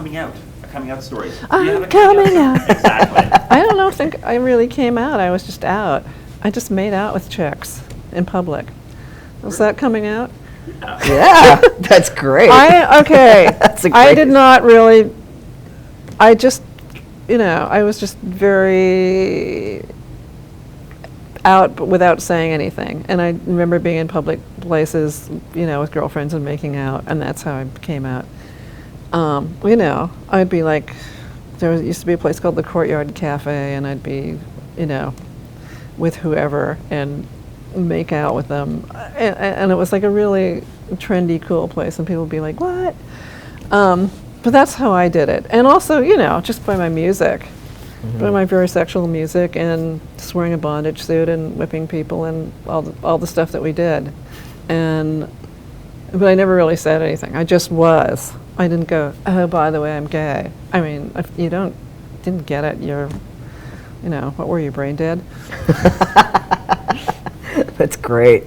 coming out, a coming out story. Do you I'm have a coming out. Exactly. I don't know, think I really came out. I was just out. I just made out with chicks in public. Was that coming out? Yeah, that's great. Okay. That's a I great- did not really, I just, I was just very out but without saying anything. And I remember being in public places, with girlfriends and making out, and that's how I came out. I'd be like, used to be a place called the Courtyard Cafe, and I'd be, with whoever and make out with them. And it was like a really trendy, cool place, and people would be like, what? But that's how I did it. And also, just by my music, by my very sexual music, and just wearing a bondage suit and whipping people and all the stuff that we did. But I never really said anything. I just was. I didn't go, oh, by the way, I'm gay. I mean, if you didn't get it, you're, what were you, brain dead? That's great.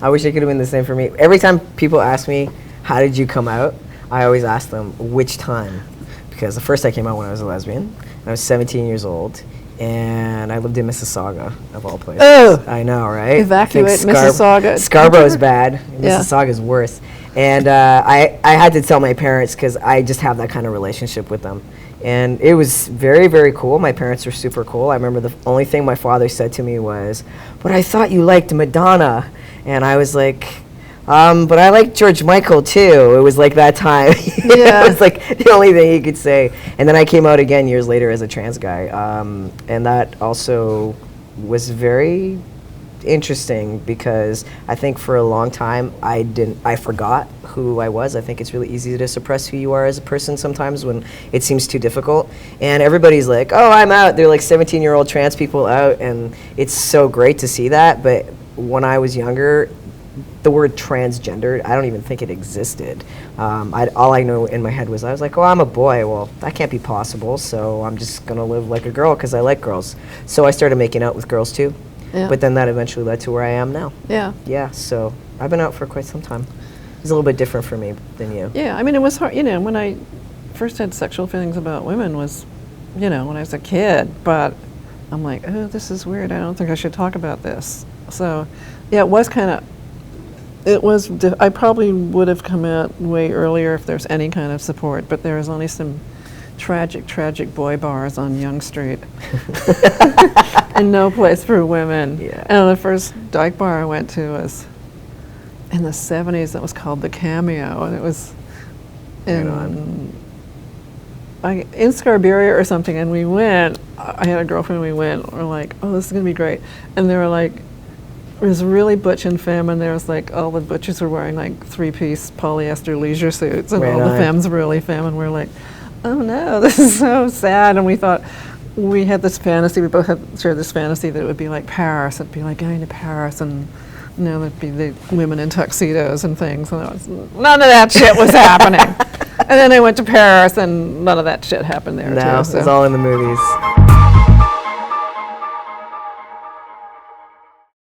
I wish it could have been the same for me. Every time people ask me, how did you come out? I always ask them, which time? Because the first I came out when I was a lesbian. I was 17 years old, and I lived in Mississauga, of all places. Oh! I know, right? Evacuate Mississauga. Scarborough's bad. Yeah. Mississauga's worse. And I had to tell my parents because I just have that kind of relationship with them. And it was very, very cool. My parents were super cool. I remember the only thing my father said to me was, but I thought you liked Madonna. And I was like, but I like George Michael too. It was like that time. Yeah. It was like the only thing he could say. And then I came out again years later as a trans guy. And that also was very interesting because I think for a long time I forgot who I was. I think it's really easy to suppress who you are as a person sometimes when it seems too difficult. And everybody's like, oh, I'm out. They're like 17-year-old trans people out, and it's so great to see that. But when I was younger, the word transgendered, I don't even think it existed. All I know in my head was, I was like, oh, I'm a boy. Well, that can't be possible, so I'm just going to live like a girl because I like girls. So I started making out with girls too. Yeah. But then that eventually led to where I am now. Yeah. Yeah, so I've been out for quite some time. It's a little bit different for me than you. Yeah, I mean, it was hard, when I first had sexual feelings about women was, when I was a kid, but I'm like, oh, this is weird. I don't think I should talk about this. So, yeah, it was kind of, I probably would have come out way earlier if there's any kind of support, but there was only some tragic boy bars on Yonge Street and no place for women. Yeah. And the first dyke bar I went to was in the 70s. That was called the Cameo, and it was in Scarberia or something. And we went. I had a girlfriend. We went. We're like, oh, this is gonna be great. And they were like, it was really butch and femme, and there was like all the butchers were wearing like 3-piece polyester leisure suits, and all the femmes were really femme, and we're like, oh no, this is so sad. And we thought, we had this fantasy, we both shared this fantasy that it would be like Paris. It'd be like going to Paris, and there'd be the women in tuxedos and things. And none of that shit was happening. And then I went to Paris, and none of that shit happened there No, too. it was all in the movies.